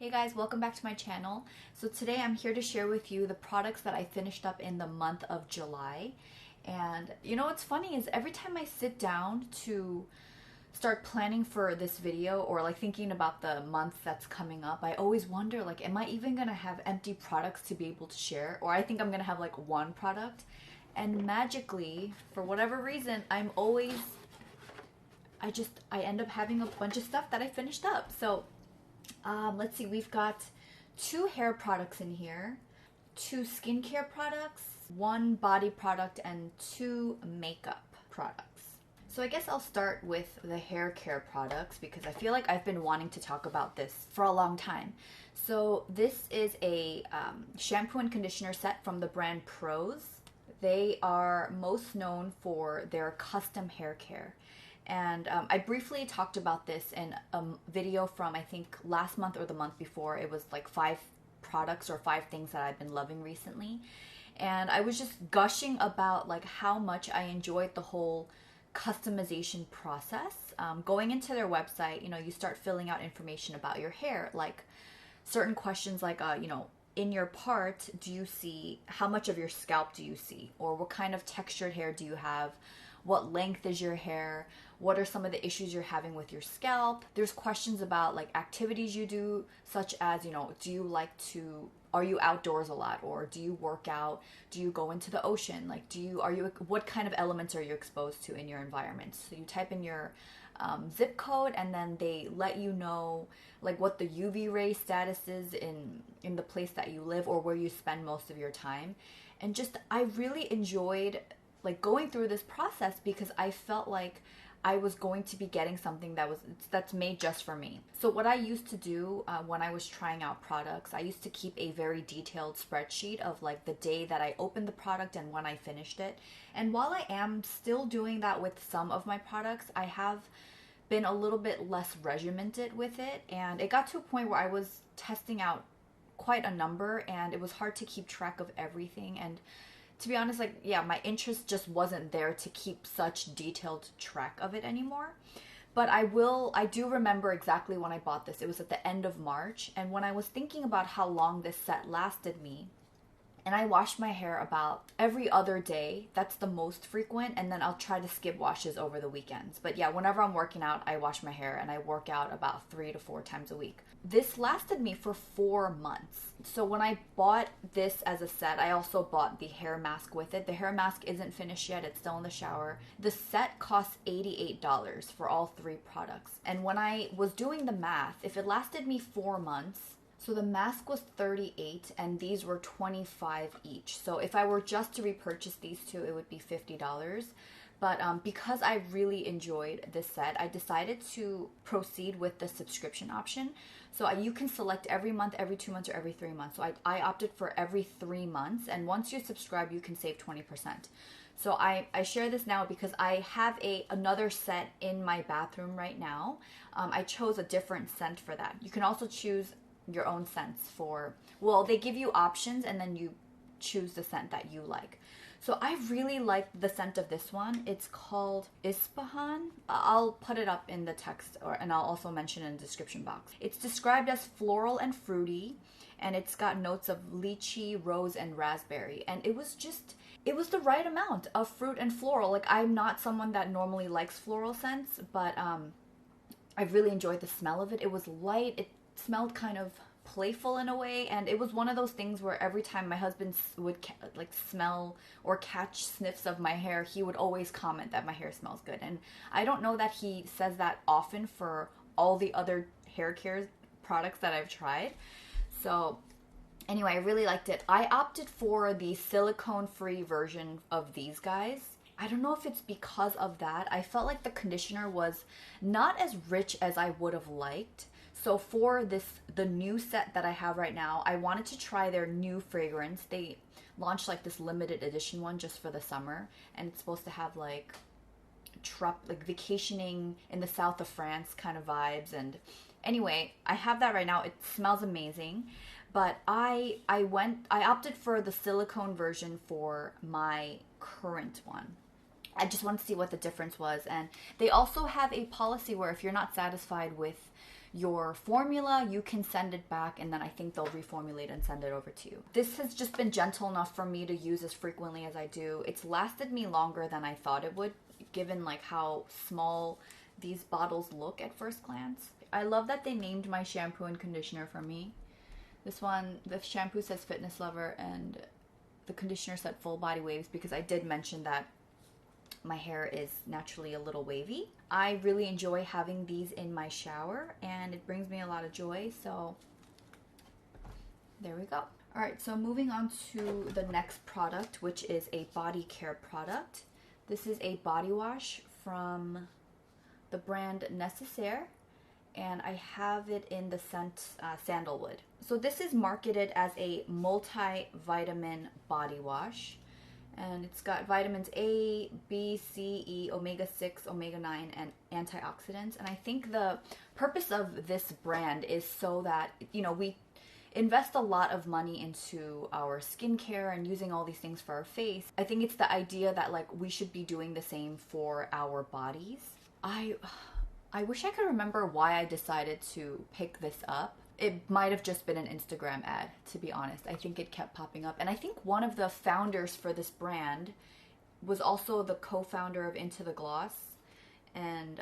Hey guys, welcome back to my channel. So today I'm here to share with you the products that I finished up in the month of July. And you know what's funny is every time I sit down to start planning for this video or like thinking about the month that's coming up, I always wonder like, am I even gonna have empty products to be able to share? Or I think I'm gonna have like one product. And magically, for whatever reason, I end up having a bunch of stuff that I finished up. So let's see, we've got 2 hair products in here, 2 skincare products, 1 body product, and 2 makeup products. So I guess I'll start with the hair care products because I feel like I've been wanting to talk about this for a long time. So this is a shampoo and conditioner set from the brand Prose. They are most known for their custom hair care. And I briefly talked about this in a video from I think last month or the month before. It was like 5 products or 5 things that I've been loving recently. And I was just gushing about like how much I enjoyed the whole customization process. Going into their website, you know, you start filling out information about your hair, like certain questions like, you know, in your part, do you see, how much of your scalp do you see? Or what kind of textured hair do you have? What length is your hair? What are some of the issues you're having with your scalp? There's questions about like activities you do, such as, you know, are you outdoors a lot? Or do you work out? Do you go into the ocean? Like, what kind of elements are you exposed to in your environment? So you type in your zip code and then they let you know like what the UV ray status is in the place that you live or where you spend most of your time. And just, I really enjoyed like going through this process because I felt like I was going to be getting something that's made just for me. So what I used to do when I was trying out products, I used to keep a very detailed spreadsheet of like the day that I opened the product and when I finished it. And while I am still doing that with some of my products, I have been a little bit less regimented with it. And it got to a point where I was testing out quite a number and it was hard to keep track of everything. And to be honest, like, yeah, my interest just wasn't there to keep such detailed track of it anymore. But I do remember exactly when I bought this. It was at the end of March. And when I was thinking about how long this set lasted me, and I wash my hair about every other day. That's the most frequent. And then I'll try to skip washes over the weekends. But yeah, whenever I'm working out, I wash my hair and I work out about 3 to 4 times a week. This lasted me for 4 months. So when I bought this as a set, I also bought the hair mask with it. The hair mask isn't finished yet. It's still in the shower. The set costs $88 for all 3 products. And when I was doing the math, if it lasted me 4 months, so the mask was $38 and these were $25 each. So if I were just to repurchase these 2, it would be $50. But because I really enjoyed this set, I decided to proceed with the subscription option. So you can select every month, every 2 months, or every 3 months. So I opted for every 3 months. And once you subscribe, you can save 20%. So I share this now because I have another set in my bathroom right now. I chose a different scent for that. You can also choose your own scents they give you options and then you choose the scent that you like. So I really like the scent of this one. It's called Ispahan. I'll put it up in the text and I'll also mention it in the description box. It's described as floral and fruity and it's got notes of lychee, rose, and raspberry. And it was the right amount of fruit and floral. Like, I'm not someone that normally likes floral scents, but I really enjoyed the smell of it. It was light. It smelled kind of playful in a way, and it was one of those things where every time my husband would smell or catch sniffs of my hair, he would always comment that my hair smells good. And I don't know that he says that often for all the other hair care products that I've tried. So anyway, I really liked it. I opted for the silicone-free version of these guys. I don't know if it's because of that. I felt like the conditioner was not as rich as I would have liked. So for the new set that I have right now, I wanted to try their new fragrance. They launched like this limited edition one just for the summer, and it's supposed to have like vacationing in the south of France kind of vibes. And anyway, I have that right now. It smells amazing, but I opted for the silicone version for my current one. I just wanted to see what the difference was. And they also have a policy where if you're not satisfied with your formula, you can send it back, and then I think they'll reformulate and send it over to you. This has just been gentle enough for me to use as frequently as I do. It's lasted me longer than I thought it would, given like how small these bottles look at first glance. I love that they named my shampoo and conditioner for me. This one, the shampoo says Fitness Lover and the conditioner said Full Body Waves, because I did mention that my hair is naturally a little wavy. I really enjoy having these in my shower and it brings me a lot of joy, so there we go. Alright, so moving on to the next product, which is a body care product. This is a body wash from the brand Necessaire, and I have it in the scent Sandalwood. So this is marketed as a multivitamin body wash, and it's got vitamins A, B, C, E, omega-6, omega-9, and antioxidants. And I think the purpose of this brand is so that, you know, we invest a lot of money into our skincare and using all these things for our face. I think it's the idea that like we should be doing the same for our bodies. I wish I could remember why I decided to pick this up. It might have just been an Instagram ad, to be honest. I think it kept popping up. And I think one of the founders for this brand was also the co-founder of Into the Gloss. And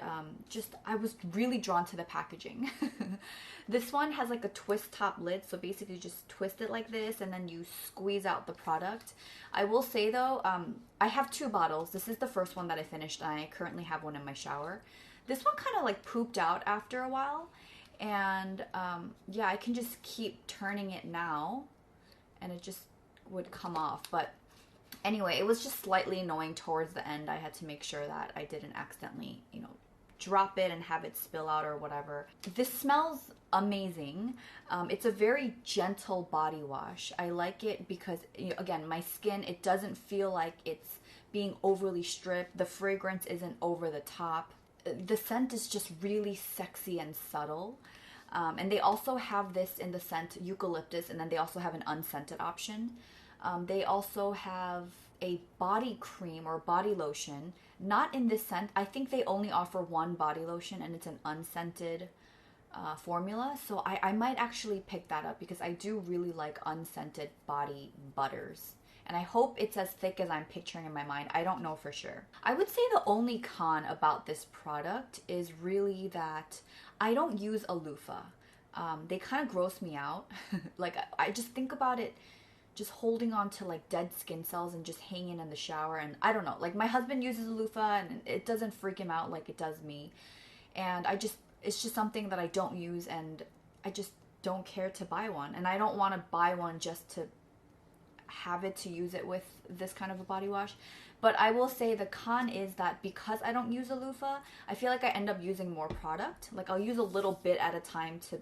I was really drawn to the packaging. This one has like a twist top lid, so basically just twist it like this and then you squeeze out the product. I will say though, I have 2 bottles. This is the first one that I finished, and I currently have one in my shower. This one kind of like pooped out after a while, and yeah, I can just keep turning it now and it just would come off. But anyway, it was just slightly annoying towards the end. I had to make sure that I didn't accidentally, you know, drop it and have it spill out or whatever. This smells amazing. It's a very gentle body wash. I like it because, you know, again, my skin, it doesn't feel like it's being overly stripped. The fragrance isn't over the top. The scent is just really sexy and subtle. And they also have this in the scent eucalyptus, and then they also have an unscented option. They also have a body cream or body lotion, not in this scent. I think they only offer one body lotion, and it's an unscented formula. So I might actually pick that up because I do really like unscented body butters. And I hope it's as thick as I'm picturing in my mind. I don't know for sure. I would say the only con about this product is really that I don't use a loofah. They kind of gross me out. Like, I just think about it just holding on to like dead skin cells and just hanging in the shower. And I don't know, like my husband uses a loofah and it doesn't freak him out like it does me. And it's just something that I don't use, and I just don't care to buy one. And I don't want to buy one just to have it to use it with this kind of a body wash. But I will say the con is that because I don't use a loofah, I feel like I end up using more product. Like I'll use a little bit at a time to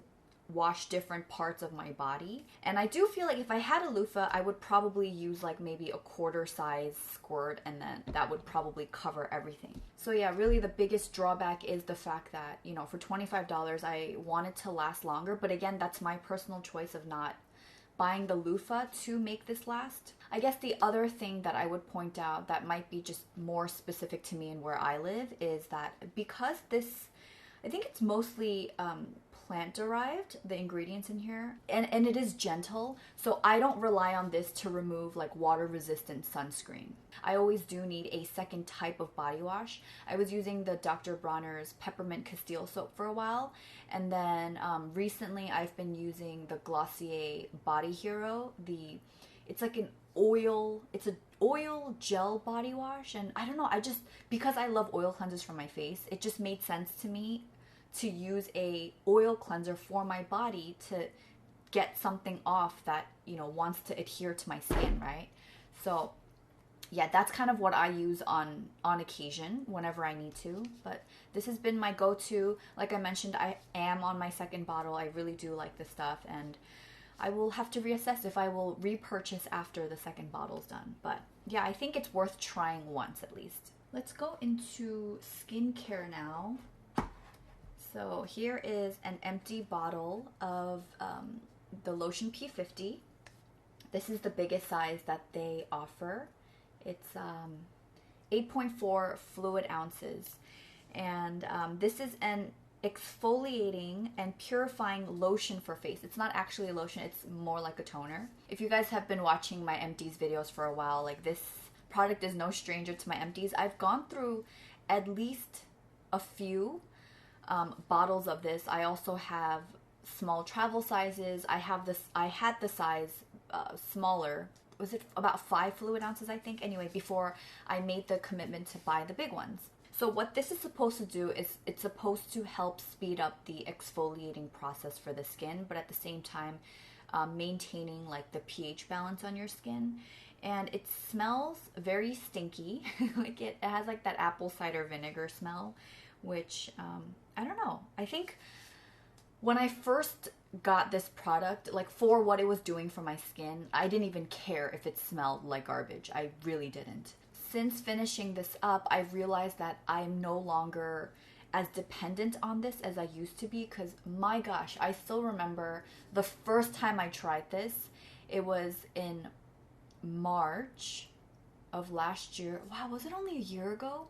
wash different parts of my body. And I do feel like if I had a loofah, I would probably use like maybe a quarter size squirt, and then that would probably cover everything. So yeah, really the biggest drawback is the fact that, you know, for $25 I want it to last longer. But again, that's my personal choice of not buying the loofah to make this last. I guess the other thing that I would point out that might be just more specific to me and where I live is that because this, I think it's mostly plant derived, the ingredients in here, and it is gentle, so I don't rely on this to remove like water resistant sunscreen. I always do need a second type of body wash. I was using the Dr. Bronner's Peppermint Castile soap for a while, and then recently I've been using the Glossier Body Hero. It's like an oil, it's an oil gel body wash, and I don't know, because I love oil cleansers for my face, it just made sense to me to use a oil cleanser for my body to get something off that, you know, wants to adhere to my skin, right? So yeah, that's kind of what I use on occasion whenever I need to. But this has been my go-to. Like I mentioned, I am on my second bottle. I really do like this stuff, and I will have to reassess if I will repurchase after the second bottle's done. But yeah, I think it's worth trying once at least. Let's go into skincare now. So here is an empty bottle of the Lotion P50. This is the biggest size that they offer. It's 8.4 fluid ounces. And this is an exfoliating and purifying lotion for face. It's not actually a lotion, it's more like a toner. If you guys have been watching my empties videos for a while, like this product is no stranger to my empties. I've gone through at least a few bottles of this. I also have small travel sizes. I had the size smaller. Was it about 5 fluid ounces, I think? Anyway, before I made the commitment to buy the big ones. So what this is supposed to do is it's supposed to help speed up the exfoliating process for the skin, but at the same time maintaining like the pH balance on your skin. And it smells very stinky. Like it has like that apple cider vinegar smell, which I don't know. I think when I first got this product, like for what it was doing for my skin, I didn't even care if it smelled like garbage. I really didn't. Since finishing this up, I've realized that I'm no longer as dependent on this as I used to be, because my gosh, I still remember the first time I tried this. It was in March of last year. Wow, was it only a year ago?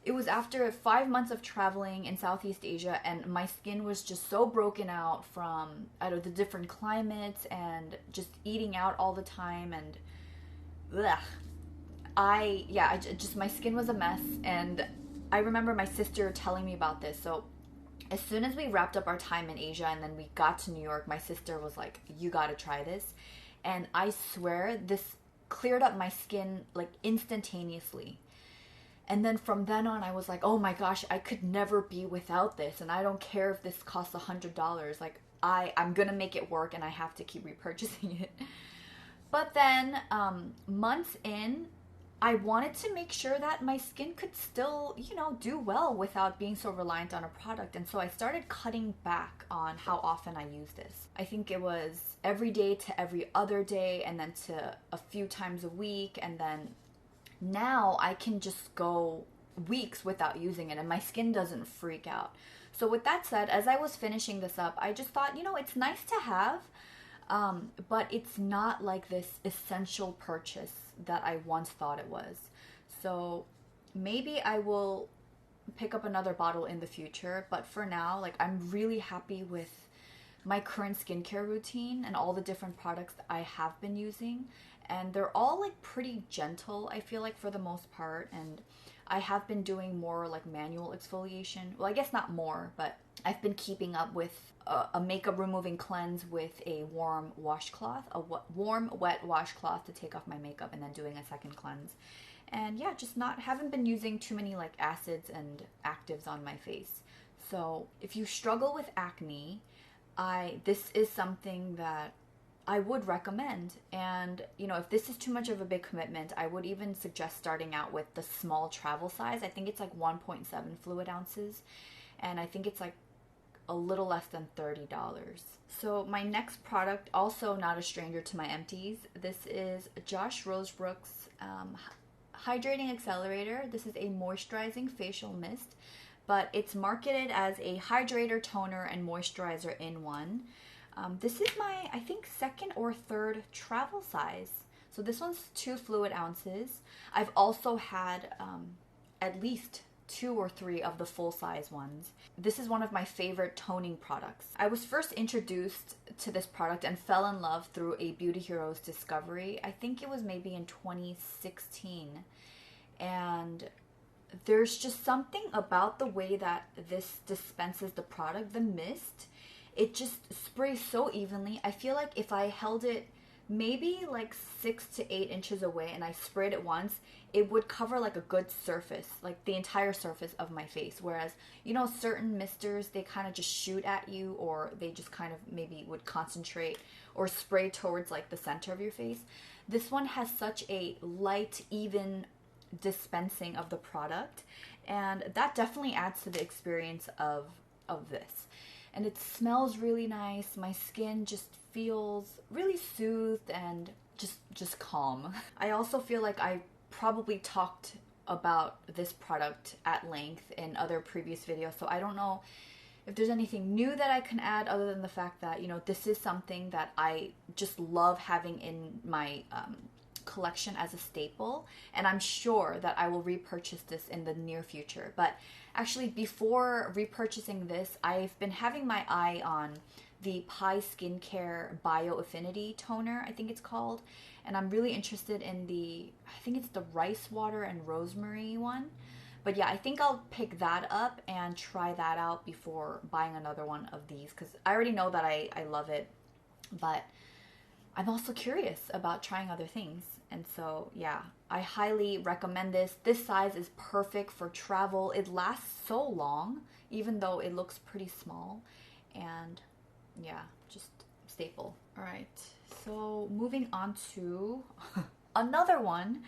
It was after 5 months of traveling in Southeast Asia, and my skin was just so broken out from, I don't know, the different climates and just eating out all the time, and ugh. My skin was a mess. And I remember my sister telling me about this. So as soon as we wrapped up our time in Asia and then we got to New York, my sister was like, you gotta try this. And I swear this cleared up my skin like instantaneously. And then from then on, I was like, oh my gosh, I could never be without this. And I don't care if this costs $100. Like I'm gonna make it work, and I have to keep repurchasing it. But then months in, I wanted to make sure that my skin could still, you know, do well without being so reliant on a product. And so I started cutting back on how often I use this. I think it was every day to every other day, and then to a few times a week. And then now I can just go weeks without using it and my skin doesn't freak out. So with that said, as I was finishing this up, I just thought, you know, it's nice to have, but it's not like this essential purchase that I once thought it was. So maybe I will pick up another bottle in the future, but for now, like, I'm really happy with my current skincare routine and all the different products that I have been using, and they're all like pretty gentle, I feel like, for the most part. And I have been doing more like manual exfoliation. Well, I guess not more, but I've been keeping up with a makeup removing cleanse with a warm washcloth, warm wet washcloth to take off my makeup, and then doing a second cleanse. And yeah, just haven't been using too many like acids and actives on my face. So if you struggle with acne, this is something that I would recommend. And you know, if this is too much of a big commitment, I would even suggest starting out with the small travel size. I think it's like 1.7 fluid ounces, and I think it's like a little less than $30. So my next product, also not a stranger to my empties, this is Josh Rosebrook's Hydrating Accelerator. This is a moisturizing facial mist, but it's marketed as a hydrator, toner, and moisturizer in one. This is my, I think, second or third travel size. So this one's 2 fluid ounces. I've also had at least 2 or 3 of the full-size ones. This is one of my favorite toning products. I was first introduced to this product and fell in love through a Beauty Heroes discovery. I think it was maybe in 2016. And there's just something about the way that this dispenses the product, the mist. It just sprays so evenly. I feel like if I held it maybe like 6 to 8 inches away and I sprayed it once, it would cover like a good surface, like the entire surface of my face. Whereas, you know, certain misters, they kind of just shoot at you, or they just kind of maybe would concentrate or spray towards like the center of your face. This one has such a light, even dispensing of the product, and that definitely adds to the experience of this. And it smells really nice. My skin just feels really soothed and just calm. I also feel like I probably talked about this product at length in other previous videos, so I don't know if there's anything new that I can add other than the fact that, you know, this is something that I just love having in my collection as a staple, and I'm sure that I will repurchase this in the near future. But actually, before repurchasing this, I've been having my eye on the Pi Skincare Bio Affinity Toner, I think it's called. And I'm really interested in I think it's the rice water and rosemary one. But yeah, I think I'll pick that up and try that out before buying another one of these, because I already know that I love it, but I'm also curious about trying other things. And so yeah, I highly recommend this. This size is perfect for travel. It lasts so long, even though it looks pretty small. And yeah, just staple. All right, so moving on to another one.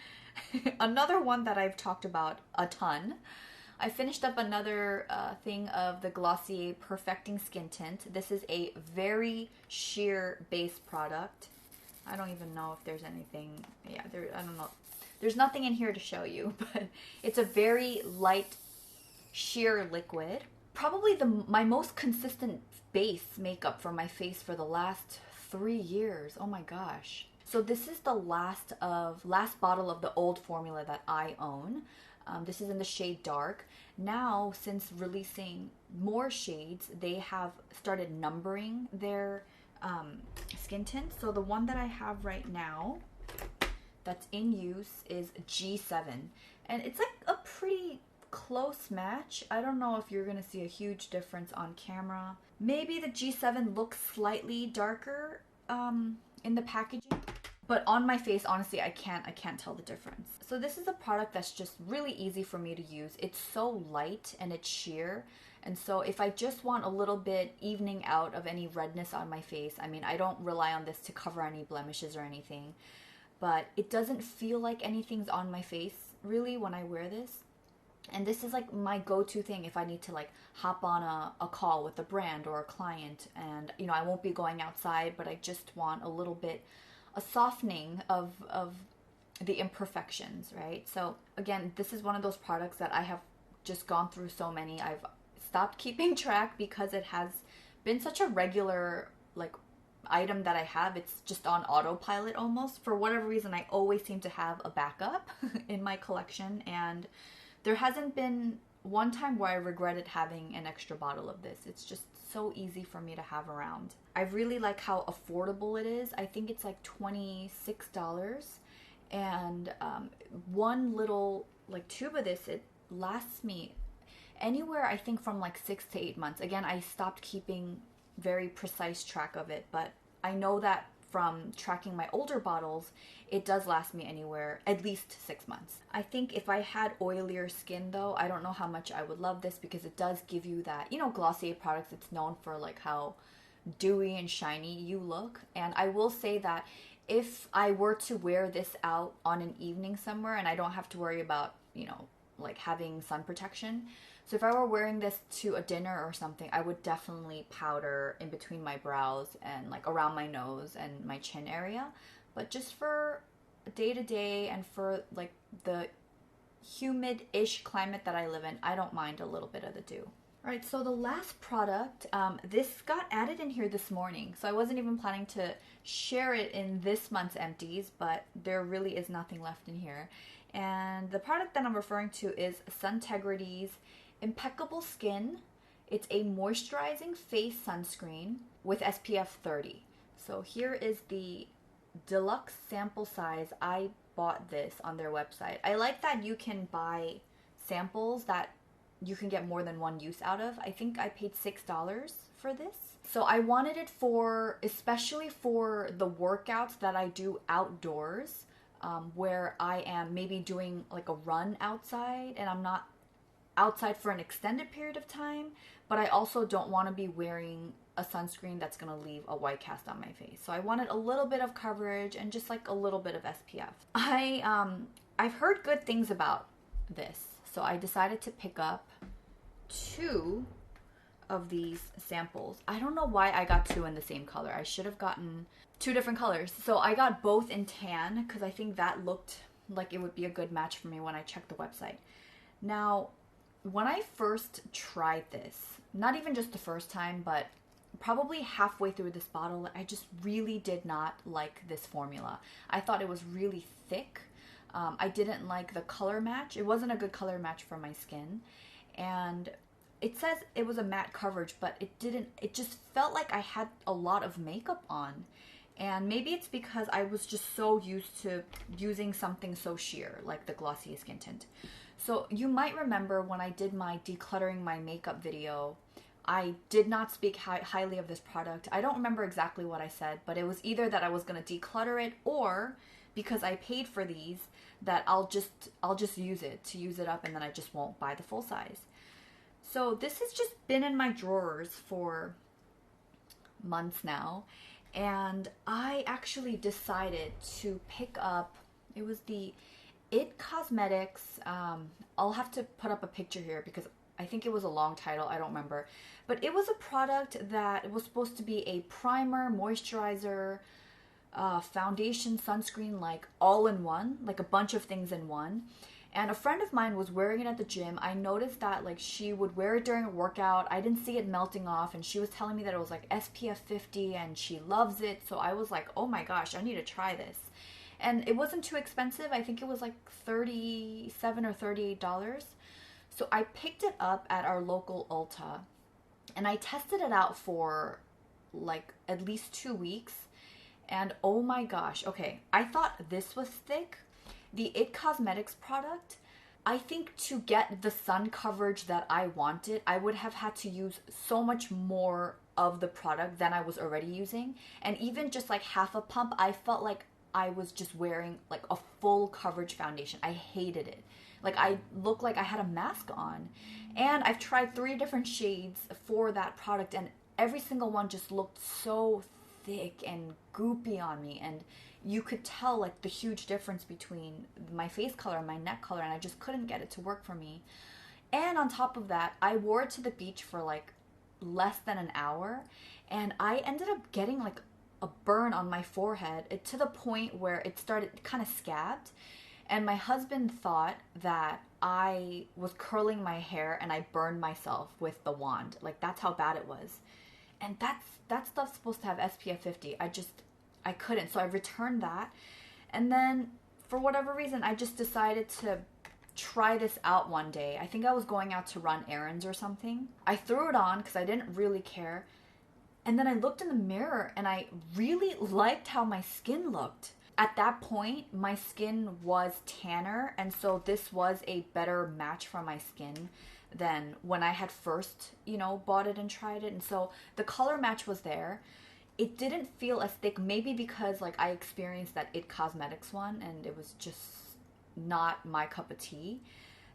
Another one that I've talked about a ton. I finished up another thing of the Glossier Perfecting Skin Tint. This is a very sheer base product. I don't even know if there's anything, I don't know. There's nothing in here to show you, but it's a very light sheer liquid. Probably my most consistent base makeup for my face for the last 3 years. Oh my gosh. So this is the last bottle of the old formula that I own. This is in the shade Dark. Now, since releasing more shades, they have started numbering their skin tints. So the one that I have right now that's in use is G7. And it's like a pretty close match. I don't know if you're going to see a huge difference on camera. Maybe the G7 looks slightly darker in the packaging. But on my face, honestly, I can't tell the difference. So this is a product that's just really easy for me to use. It's so light and it's sheer. And so if I just want a little bit evening out of any redness on my face, I mean, I don't rely on this to cover any blemishes or anything. But it doesn't feel like anything's on my face, really, when I wear this. And this is like my go-to thing if I need to like hop on a call with a brand or a client. And, you know, I won't be going outside, but I just want a little bit a softening of the imperfections, right? So again, this is one of those products that I have just gone through so many. I've stopped keeping track because it has been such a regular like item that I have. It's just on autopilot almost. For whatever reason, I always seem to have a backup in my collection, and there hasn't been one time where I regretted having an extra bottle of this. It's just so easy for me to have around. I really like how affordable it is. I think it's like $26, and one little like tube of this, it lasts me anywhere I think from like 6 to 8 months. Again, I stopped keeping very precise track of it, but I know that from tracking my older bottles, it does last me anywhere at least 6 months. I think if I had oilier skin though, I don't know how much I would love this, because it does give you that, you know, Glossier products, it's known for like how dewy and shiny you look. And I will say that if I were to wear this out on an evening somewhere and I don't have to worry about, you know, like having sun protection. So if I were wearing this to a dinner or something, I would definitely powder in between my brows and like around my nose and my chin area. But just for day to day and for like the humid-ish climate that I live in, I don't mind a little bit of the dew. All right, so the last product, this got added in here this morning. So I wasn't even planning to share it in this month's empties, but there really is nothing left in here. And the product that I'm referring to is Suntegrity's Impeccable Skin. It's a moisturizing face sunscreen with SPF 30. So here is the deluxe sample size. I bought this on their website. I like that you can buy samples that you can get more than one use out of. I think I paid $6 for this. So I wanted it for, especially for the workouts that I do outdoors, where I am maybe doing like a run outside and I'm not outside for an extended period of time, but I also don't want to be wearing a sunscreen that's going to leave a white cast on my face. So I wanted a little bit of coverage and just like a little bit of SPF. I've heard good things about this, so I decided to pick up 2 of these samples. I don't know why I got 2 in the same color. I should have gotten 2 different colors. So I got both in tan because I think that looked like it would be a good match for me when I checked the website. Now, when I first tried this, not even just the first time, but probably halfway through this bottle, I just really did not like this formula. I thought it was really thick. I didn't like the color match. It wasn't a good color match for my skin. And it says it was a matte coverage, but it just felt like I had a lot of makeup on. And maybe it's because I was just so used to using something so sheer, like the Glossier skin tint. So you might remember when I did my decluttering my makeup video, I did not speak highly of this product. I don't remember exactly what I said, but it was either that I was going to declutter it, or because I paid for these, that I'll just use it up, and then I just won't buy the full size. So this has just been in my drawers for months now, and I actually decided to pick up, it was the IT Cosmetics, I'll have to put up a picture here because I think it was a long title, I don't remember, but it was a product that was supposed to be a primer, moisturizer, foundation, sunscreen, like all in one, like a bunch of things in one. And a friend of mine was wearing it at the gym. I noticed that like she would wear it during a workout. I didn't see it melting off, and she was telling me that it was like SPF 50 and she loves it. So I was like, oh my gosh, I need to try this. And it wasn't too expensive. I think it was like $37 or $38. So I picked it up at our local Ulta, and I tested it out for like at least 2 weeks. And oh my gosh, okay, I thought this was thick. The IT Cosmetics product, I think to get the sun coverage that I wanted, I would have had to use so much more of the product than I was already using. And even just like half a pump, I felt like I was just wearing like a full coverage foundation. I hated it. Like I looked like I had a mask on. And I've tried 3 different shades for that product, and every single one just looked so thick and goopy on me, and you could tell like the huge difference between my face color and my neck color, and I just couldn't get it to work for me. And on top of that, I wore it to the beach for like less than an hour, and I ended up getting like a burn on my forehead, to the point where it started kind of scabbed. And my husband thought that I was curling my hair and I burned myself with the wand. Like that's how bad it was. And that stuff's supposed to have SPF 50. I couldn't. So I returned that. And then for whatever reason, I just decided to try this out one day. I think I was going out to run errands or something. I threw it on because I didn't really care. And then I looked in the mirror and I really liked how my skin looked. At that point, my skin was tanner, and so this was a better match for my skin than when I had first, bought it and tried it. And so the color match was there. It didn't feel as thick, maybe because like I experienced that IT Cosmetics one and it was just not my cup of tea,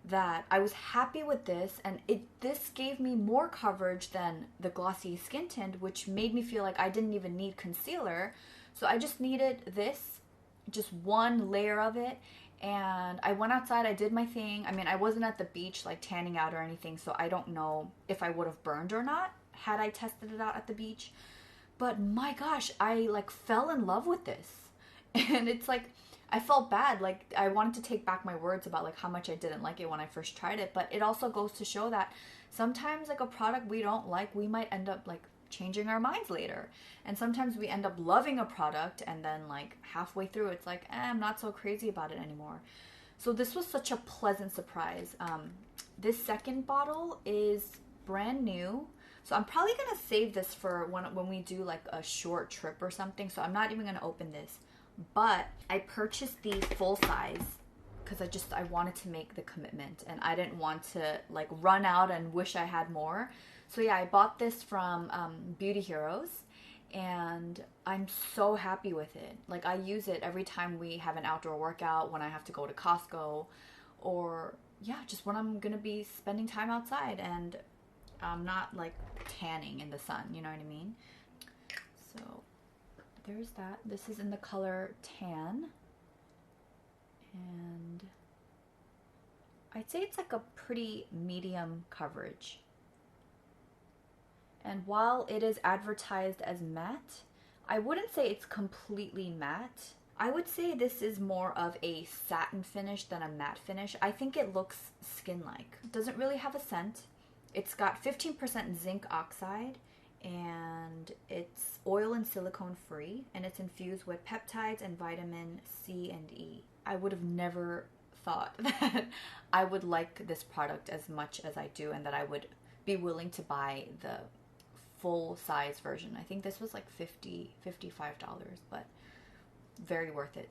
that I was happy with this. And this gave me more coverage than the Glossier skin tint, which made me feel like I didn't even need concealer. So I just needed this, just one layer of it. And I went outside, I did my thing. I mean, I wasn't at the beach like tanning out or anything, so I don't know if I would have burned or not had I tested it out at the beach. But my gosh, I like fell in love with this. And it's like, I felt bad. Like I wanted to take back my words about like how much I didn't like it when I first tried it. But it also goes to show that sometimes like a product we don't like, we might end up like changing our minds later. And sometimes we end up loving a product and then like halfway through it's like, I'm not so crazy about it anymore. So this was such a pleasant surprise. This second bottle is brand new, so I'm probably gonna save this for when we do like a short trip or something, so I'm not even gonna open this. But I purchased the full size because I wanted to make the commitment, and I didn't want to like run out and wish I had more. So yeah, I bought this from Beauty Heroes, and I'm so happy with it. Like I use it every time we have an outdoor workout, when I have to go to Costco, or yeah, just when I'm gonna be spending time outside and I'm not like tanning in the sun, you know what I mean? So there's that. This is in the color Tan, and I'd say it's like a pretty medium coverage. And while it is advertised as matte, I wouldn't say it's completely matte. I would say this is more of a satin finish than a matte finish. I think it looks skin-like. It doesn't really have a scent. It's got 15% zinc oxide, and it's oil and silicone free, and it's infused with peptides and vitamin C and E. I would have never thought that I would like this product as much as I do and that I would be willing to buy the full size version. I think this was like $55, but very worth it.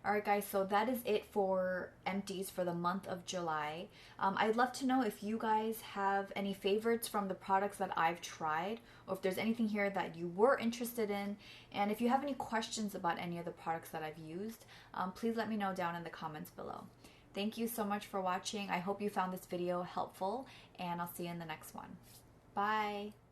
Alright guys, so that is it for empties for the month of July. I'd love to know if you guys have any favorites from the products that I've tried, or if there's anything here that you were interested in, and if you have any questions about any of the products that I've used, please let me know down in the comments below. Thank you so much for watching. I hope you found this video helpful, and I'll see you in the next one. Bye!